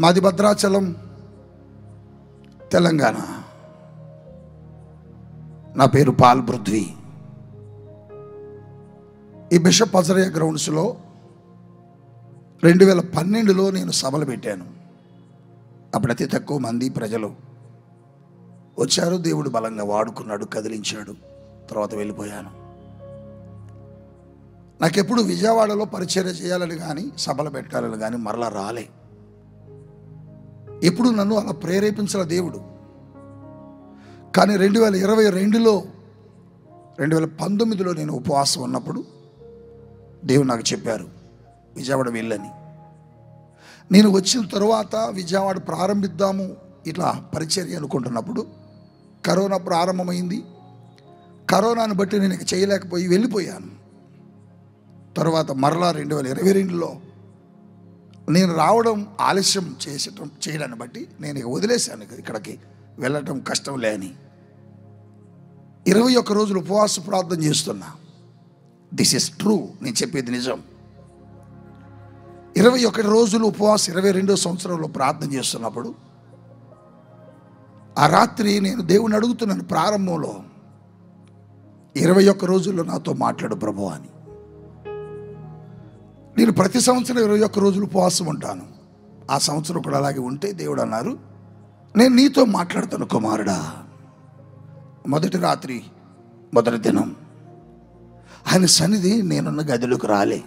మాది భద్రాచలం, తెలంగాణ. నా పేరు పాల్ పృథ్వీ. ఈ బిషప్ అజరయ్య గ్రౌండ్స్లో 2012లో నేను సభలు పెట్టాను. అప్పుడు అతి తక్కువ మంది ప్రజలు వచ్చారు. దేవుడు బలంగా వాడుకున్నాడు, కదిలించాడు. తర్వాత వెళ్ళిపోయాను. నాకెప్పుడు విజయవాడలో పరిచర్య చేయాలని కానీ సభలు పెట్టాలని కానీ మరలా రాలే. ఎప్పుడు నన్ను అలా ప్రేరేపించిన దేవుడు. కానీ 2022లో 2019లో నేను ఉపవాసం ఉన్నప్పుడు దేవుడు నాకు చెప్పారు విజయవాడ వెళ్ళని. నేను వచ్చిన తరువాత విజయవాడ ప్రారంభిద్దాము ఇట్లా పరిచర్య అనుకుంటున్నప్పుడు కరోనా ప్రారంభమైంది. కరోనాను బట్టి నేను ఇక చేయలేకపోయి వెళ్ళిపోయాను. తర్వాత మరలా 2022లో నేను రావడం ఆలస్యం చేయడాన్ని బట్టి నేను ఇక వదిలేశాను. ఇక్కడికి వెళ్ళటం కష్టం లేని 21 రోజులు ఉపవాస ప్రార్థన చేస్తున్నా. దిస్ ఇస్ ట్రూ, నేను చెప్పేది నిజం. 21 రోజులు ఉపవాసం 22వ సంవత్సరంలో ప్రార్థన చేస్తున్నప్పుడు ఆ రాత్రి నేను దేవుని అడుగుతున్నాను, ప్రారంభంలో 21 రోజుల్లో నాతో మాట్లాడు ప్రభువా అని. నేను ప్రతి సంవత్సరం 21 రోజులు ఉపవాసం ఉంటాను. ఆ సంవత్సరం కూడా అలాగే ఉంటే దేవుడు అన్నారు, నేను నీతో మాట్లాడతాను కుమారుడా. మొదటి రాత్రి మొదటి దినం ఆయన సన్నిధి నేనున్న గదిలోకి రాలే.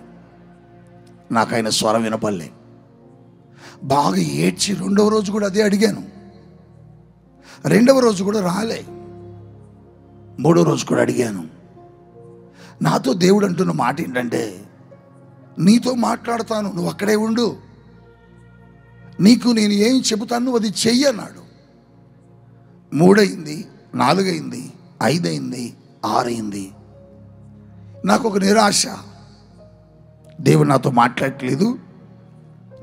నాకు ఆయన స్వరం వినపడలే. బాగా ఏడ్చి 2వ రోజు కూడా అదే అడిగాను. 2వ రోజు కూడా రాలే. 3వ రోజు కూడా అడిగాను. నాతో దేవుడు అంటున్న మాట ఏంటంటే, నీతో మాట్లాడతాను, నువ్వు అక్కడే ఉండు, నీకు నేను ఏం చెబుతాను నువ్వు అది చెయ్యి అన్నాడు. 3 అయింది, 4 అయింది, 5 అయింది, 6 అయింది. నాకు ఒక నిరాశ, దేవుడు నాతో మాట్లాడట్లేదు,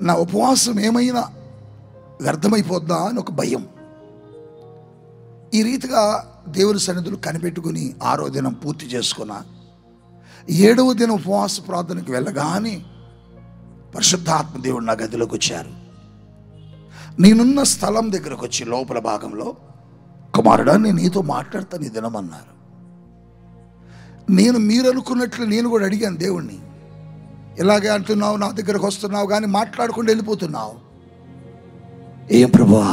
నా ఉపవాసం ఏమైనా వ్యర్థమైపోద్దా అని ఒక భయం. ఈ రీతిగా దేవుని సన్నిధులు కనిపెట్టుకుని 6వ దినం పూర్తి చేసుకున్నా. 7వ దినం ఉపవాస ప్రార్థనకు వెళ్ళగానే పరిశుద్ధాత్మ దేవుడు నా గదిలోకి వచ్చారు. నేనున్న స్థలం దగ్గరకు వచ్చి లోపల భాగంలో, కుమారుడా నేను నీతో మాట్లాడతాను ఈ దినం అన్నారు. నేను మీరు అనుకున్నట్లు నేను కూడా అడిగాను దేవుణ్ణి, ఇలాగే అంటున్నావు, నా దగ్గరకు వస్తున్నావు కానీ మాట్లాడకుండా వెళ్ళిపోతున్నావు. ఏం ప్రభువా,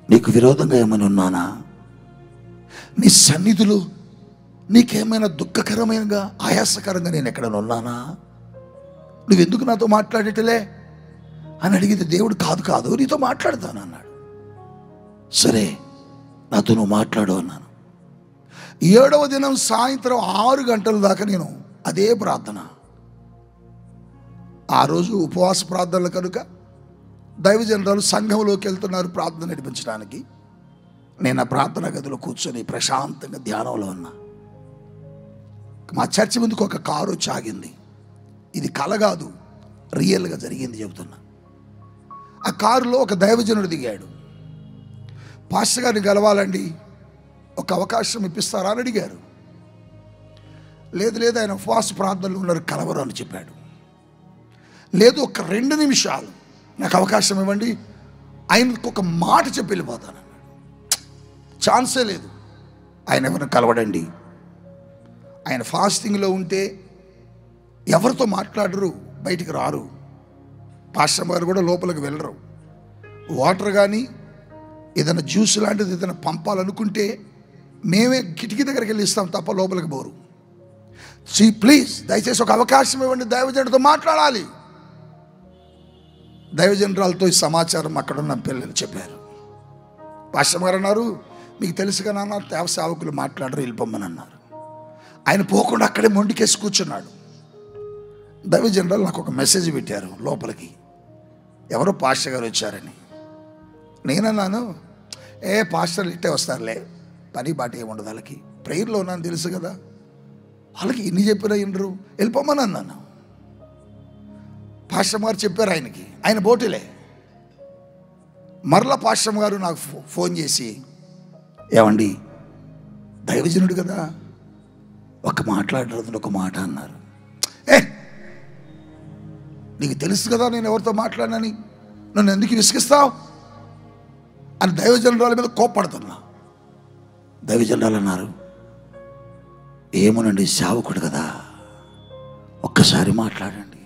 నీకు విరోధంగా ఏమైనా ఉన్నానా? నీ సన్నిధులు నీకేమైనా దుఃఖకరమైనగా ఆయాసకరంగా నేను ఎక్కడైనా ఉన్నానా? నువ్వెందుకు నాతో మాట్లాడేటలే అని అడిగితే దేవుడు కాదు నీతో మాట్లాడతాను అన్నాడు. సరే నాతో నువ్వు మాట్లాడు అన్నాను. 7వ దినం సాయంత్రం 6 గంటల దాకా నేను అదే ప్రార్థన. ఆ రోజు ఉపవాస ప్రార్థనలు కనుక దైవజనులు సంఘంలోకి వెళ్తున్నారు ప్రార్థన నడిపించడానికి. నేను ఆ ప్రార్థన గదిలో కూర్చొని ప్రశాంతంగా ధ్యానంలో ఉన్నా. మా చర్చి ముందుకు ఒక కారు వచ్చి ఆగింది. ఇది కల కాదు, రియల్గా జరిగింది చెబుతున్నా. ఆ కారులో ఒక దైవజనుడు దిగాడు. పాస్టర్ గారిని కలవాలండి, ఒక అవకాశం ఇప్పిస్తారా అని అడిగారు. లేదు ఆయన ఉపవాస ప్రార్థనలు ఉన్నారు, కలవరు అని చెప్పాడు. లేదు ఒక 2 నిమిషాలు నాకు అవకాశం ఇవ్వండి, ఆయనకు ఒక మాట చెప్పి వెళ్ళిపోతాను. ఛాన్సే లేదు. ఆయన ఎవరిని కలవడండి. ఆయన ఫాస్టింగ్లో ఉంటే ఎవరితో మాట్లాడరు, బయటికి రారు. పాస్టర్ గారు కూడా లోపలికి వెళ్ళరు. వాటర్ కానీ ఏదైనా జ్యూస్ లాంటిది ఏదైనా పంపాలనుకుంటే మేమే కిటికీ దగ్గరికి వెళ్ళి ఇస్తాం తప్ప లోపలికి పోరు. ప్లీజ్ దయచేసి ఒక అవకాశం ఇవ్వండి, దైవజనుడితో మాట్లాడాలి. దైవజనరాలతో ఈ సమాచారం అక్కడున్న పిల్లలు చెప్పారు. పాస్టర్ గారు అన్నారు, మీకు తెలుసుగా నాన్న దేవ సేవకులు మాట్లాడరు, వెళ్ళిపోమ్మని అన్నారు. ఆయన పోకుండా అక్కడే మొండికేసి కూర్చున్నాడు. దైవజనరాలు నాకు ఒక మెసేజ్ పెట్టారు లోపలికి, ఎవరో పాస్టర్ గారు వచ్చారని. నేనన్నాను, పాస్టర్లు ఇట్టే వస్తారులే, పని బాట ఏముండదు వాళ్ళకి, ప్రేయర్లో ఉన్నాను తెలుసు కదా, వాళ్ళకి ఇన్ని చెప్పినా వినరు, వెళ్ళిపోమని అన్నాను. పాస్టర్ గారు చెప్పారు ఆయనకి, ఆయన బోటిలే. మరలా పాస్టర్ గారు నాకు ఫోన్ చేసి, ఏమండి దైవజనుడు కదా, ఒక మాట్లాడరు ఒక మాట అన్నారు. నీకు తెలుసు కదా నేను ఎవరితో మాట్లాడినని, నన్ను ఎందుకు విసిగిస్తావు అని దైవజనరాల మీద కోప్పడుతున్నా. దైవజనరాలు అన్నారు, ఏమోనండి సేవకుడు కదా, ఒక్కసారి మాట్లాడండి.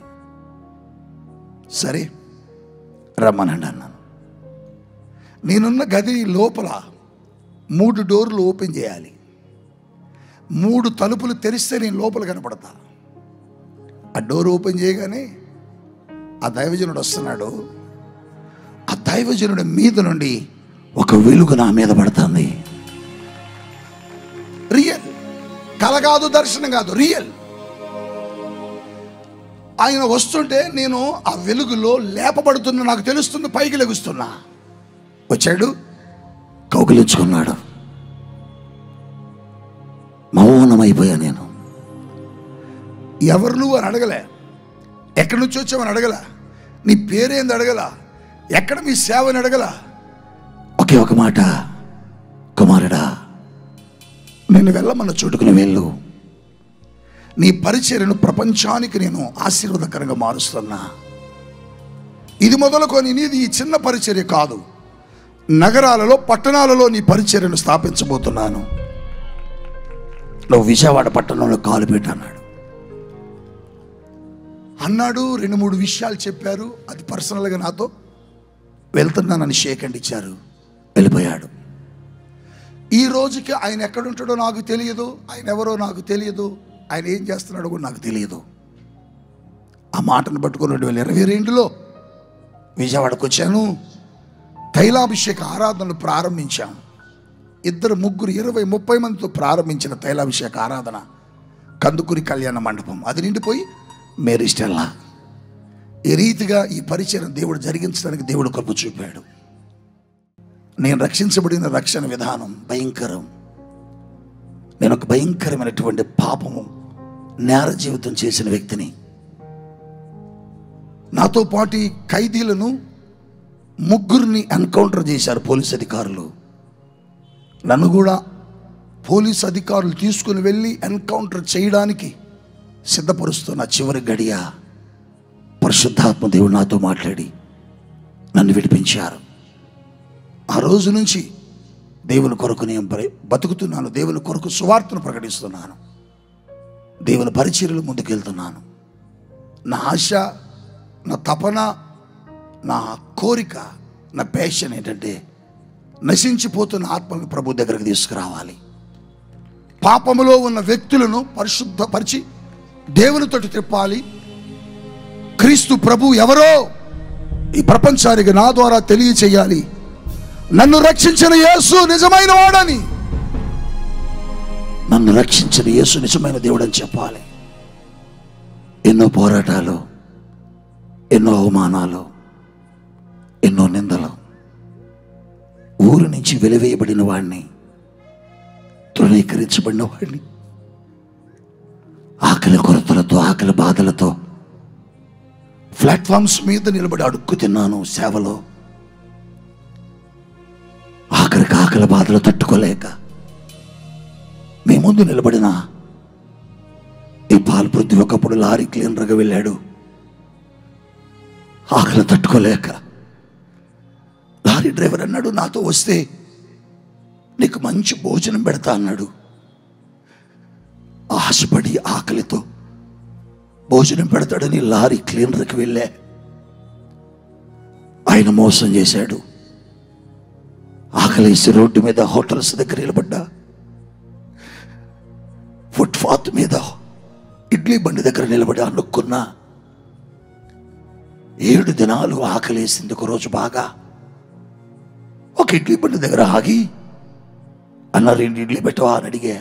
సరే రమ్మనండి అన్నాను. నేనున్న గది లోపల 3 డోర్లు ఓపెన్ చేయాలి. 3 తలుపులు తెరిస్తే నేను లోపల కనపడతా. ఆ డోర్ ఓపెన్ చేయగానే ఆ దైవజనుడు వస్తున్నాడు. ఆ దైవజనుడి మీద నుండి ఒక వెలుగు నా మీద పడుతుంది. రియల్, కల కాదు, దర్శనం కాదు, రియల్. ఆయన వస్తుంటే నేను ఆ వెలుగులో లేపబడుతున్నా, నాకు తెలుస్తుంది, పైకి లెగుస్తున్నా. వచ్చాడు, కౌగిలించుకున్నాడు. మౌనమైపోయా. నేను ఎవరు నువ్వు అని అడగలే, ఎక్కడి నుంచి వచ్చావని అడగల, నీ పేరేంది అడగల, ఎక్కడ మీ సేవ అని అడగల. ఒకే ఒక మాట, కుమారుడా నేను వెళ్ళమన్న చోటుకు నువ్వు వెళ్ళు. నీ పరిచర్యను ప్రపంచానికి నేను ఆశీర్వాదకరంగా మారుస్తున్నా. ఇది మొదలుకొని నీది ఈ చిన్న పరిచర్య కాదు, నగరాలలో పట్టణాలలో నీ పరిచర్యను స్థాపించబోతున్నాను. నువ్వు విజయవాడ పట్టణంలో కాలు పెట్టన్నాడు. అన్నాడు 2-3 విషయాలు చెప్పారు. అది పర్సనల్గా నాతో వెళ్తున్నానని షేక్ హ్యాండ్ ఇచ్చారు, వెళ్ళిపోయాడు. ఈ రోజుకి ఆయన ఎక్కడుంటాడో నాకు తెలియదు, ఆయన ఎవరో నాకు తెలియదు, ఆయన ఏం చేస్తున్నాడో కూడా నాకు తెలియదు. ఆ మాటను పట్టుకొని 2022లో విజయవాడకు వచ్చాను. తైలాభిషేక ఆరాధనలు ప్రారంభించాం. 2, 3, 20, 30 మందితో ప్రారంభించిన తైలాభిషేక ఆరాధన కందుకూరి కళ్యాణ మండపం అది నిండిపోయి మేరీ స్టెల్లా. ఈ రీతిగా ఈ పరిచయం దేవుడు జరిగించడానికి దేవుడు కృప చూపాడు. నేను రక్షించబడిన రక్షణ విధానం భయంకరం. నేను ఒక భయంకరమైనటువంటి పాపము, నేర జీవితం చేసిన వ్యక్తిని. నాతో పాటు ఖైదీలను 3 ఎన్కౌంటర్ చేశారు పోలీస్ అధికారులు. నన్ను కూడా పోలీస్ అధికారులు తీసుకుని వెళ్ళి ఎన్కౌంటర్ చేయడానికి సిద్ధపరుస్తున్న చివరి గడియ పరిశుద్ధాత్మ దేవుడు నాతో మాట్లాడి నన్ను విడిపించారు. ఆ రోజు నుంచి దేవుని కొరకు నేను బతుకుతున్నాను, దేవుని కొరకు సువార్తను ప్రకటిస్తున్నాను, దేవుని పరిచర్యలు ముందుకెళ్తున్నాను. నా ఆశ, నా తపన, నా కోరిక, నా ప్యాషన్ ఏంటంటే నశించిపోతున్న ఆత్మలను ప్రభు దగ్గరకు తీసుకురావాలి. పాపములో ఉన్న వ్యక్తులను పరిశుద్ధపరిచి దేవునితోటి తిప్పాలి. క్రీస్తు ప్రభు ఎవరో ఈ ప్రపంచానికి నా ద్వారా తెలియచేయాలి. నన్ను రక్షించిన యేసు నిజమైన వాడని, నన్ను రక్షించిన యేసు నిజమైన దేవుడు అని చెప్పాలి. ఎన్నో పోరాటాలు, ఎన్నో అవమానాలు, ఎన్నో నిందలు, ఊరు నుంచి వెలివేయబడిన వాడిని, తృణీకరించబడిన వాడిని, ఆకలి కొరతలతో, ఆకలి బాధలతో ప్లాట్ఫామ్స్ మీద నిలబడి అడుక్కు తిన్నాను సేవలో. ఆఖరికి ఆకలి బాధలు తట్టుకోలేక మీ ముందు నిలబడిన ఈ పాల్పృథ్వీ ఒకప్పుడు లారీ క్లీనర్గా వెళ్ళాడు. ఆకలి తట్టుకోలేక లారీ డ్రైవర్ అన్నాడు, నాతో వస్తే నీకు మంచి భోజనం పెడతా అన్నాడు. ఆశపడి ఆకలితో భోజనం పెడతాడని లారీ క్లీనర్కి వెళ్ళా. ఆయన మోసం చేశాడు. ఆకలేసి రోడ్డు మీద హోటల్స్ దగ్గర నిలబడ్డా, ఫుట్పాత్ మీద ఇడ్లీ బండి దగ్గర నిలబడి అనుకున్నా. 7 దినాలు ఆకలేసింది. ఒక రోజు బాగా ఒక ఇడ్లీ బండి దగ్గర ఆగి అన్న 2 ఇడ్లీ పెట్టవా అని అడిగా.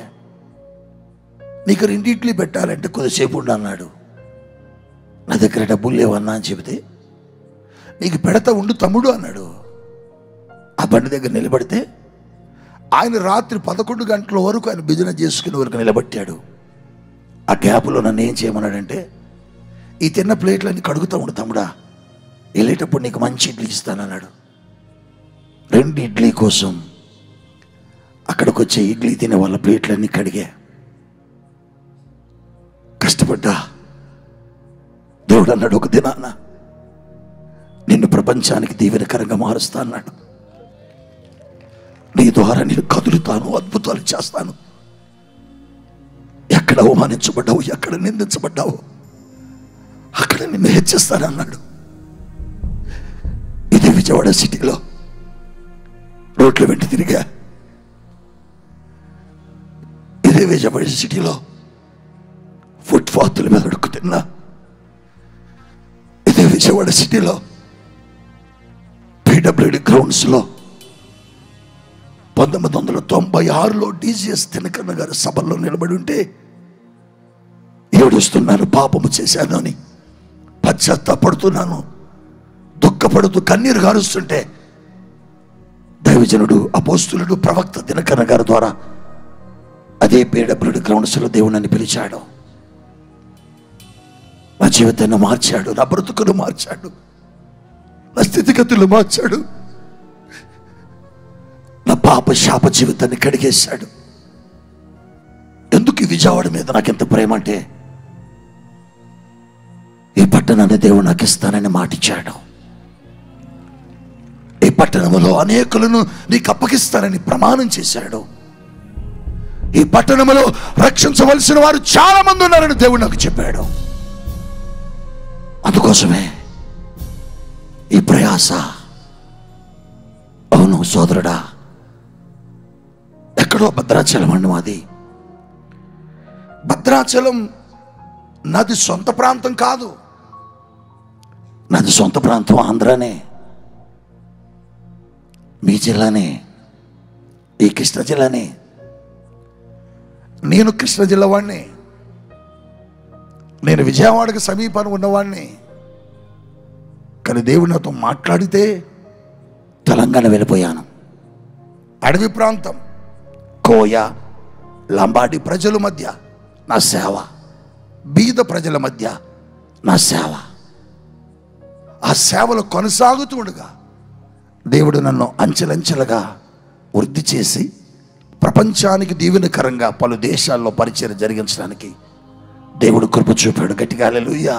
నీకు 2 ఇడ్లీ పెట్టాలంటే కొద్దిసేపు ఉండు అన్నాడు. నా దగ్గర డబ్బులు లేవన్నా అని చెబితే, నీకు పెడతా ఉండు తమ్ముడు అన్నాడు. ఆ బండి దగ్గర నిలబడితే ఆయన రాత్రి 11 గంటల వరకు ఆయన బిజినెస్ చేసుకునే వరకు నిలబెట్టాడు. ఆ గ్యాప్లో నన్ను ఏం చేయమన్నాడంటే, ఈ తిన్న ప్లేట్లన్నీ కడుగుతా ఉండు తమ్ముడా, వెళ్ళేటప్పుడు నీకు మంచి ఇడ్లీ ఇస్తానన్నాడు. 2 ఇడ్లీ కోసం అక్కడికి వచ్చే ఇడ్లీ తినే వాళ్ళ ప్లేట్లన్నీ కడిగా. కష్టపడ్డా. దేవుడు అన్నాడు, ఒక దినాన నిన్ను ప్రపంచానికి దీవెనకరంగా మారుస్తా అన్నాడు. నీ ద్వారా నేను కదులుతాను, అద్భుతాలు చేస్తాను. ఎక్కడ అవమానించబడ్డావు, ఎక్కడ నిందించబడ్డావు, అక్కడ నిన్ను హెచ్చిస్తానన్నాడు. ఇది విజయవాడ సిటీలో రోడ్ల వెంట తిరిగా, ఇదే విజయవాడ సిటీలో ఫుట్పాత్ల మీద అడుక్కు తిన్నా, ఇదే విజయవాడ సిటీలో PWD గ్రౌండ్స్లో 1996లో DGS దినకరణ గారి సభల్లో నిలబడి ఉంటే ఏడుస్తున్నాను, పాపము చేశాను అని పశ్చాత్తాపడుతున్నాను, దుఃఖపడుతూ కన్నీరు గారుస్తుంటే దైవజనుడు, అపోస్తులుడు, ప్రవక్త దినకరణ గారి ద్వారా అదే PWD గ్రౌండ్స్లో దేవుడు నన్ను పిలిచాడు. నా జీవితాన్ని మార్చాడు, నా బ్రతుకును మార్చాడు, నా స్థితిగతులు మార్చాడు, నా పాప శాప జీవితాన్ని కడిగేశాడు. ఎందుకు ఈ విజయవాడ మీద నాకు ఎంత ప్రేమ అంటే, ఈ పట్టణాన్ని దేవుడు నాకు ఇస్తానని మాటిచ్చాడు. ఈ పట్టణంలో అనేకులను నీకు అప్పగిస్తానని ప్రమాణం చేశాడు. ఈ పట్టణంలో రక్షించవలసిన వారు చాలా మంది ఉన్నారని దేవుడు నాకు చెప్పాడు. అందుకోసమే ఈ ప్రయాస. అవును సోదరుడా, ఎక్కడో భద్రాచలం అండి మాది. భద్రాచలం నాది సొంత ప్రాంతం కాదు, నాది సొంత ప్రాంతం ఆంధ్రానే, మీ జిల్లానే, ఈ కృష్ణా జిల్లానే. నేను కృష్ణా జిల్లా వాడిని, నేను విజయవాడకు సమీపాన్ని ఉన్నవాడిని. కానీ దేవుడు నాతో మాట్లాడితే తెలంగాణ వెళ్ళిపోయాను. అడవి ప్రాంతం, కోయ, లంబాడి ప్రజల మధ్య నా సేవ, బీద ప్రజల మధ్య నా సేవ. ఆ సేవలు కొనసాగుతూ ఉండగా దేవుడు నన్ను అంచెలంచెలుగా వృద్ధి చేసి ప్రపంచానికి దీవెనకరంగా పలు దేశాల్లో పరిచయం జరిగించడానికి దేవుడు కృప చూపాడు. గట్టిగా హల్లెలూయా.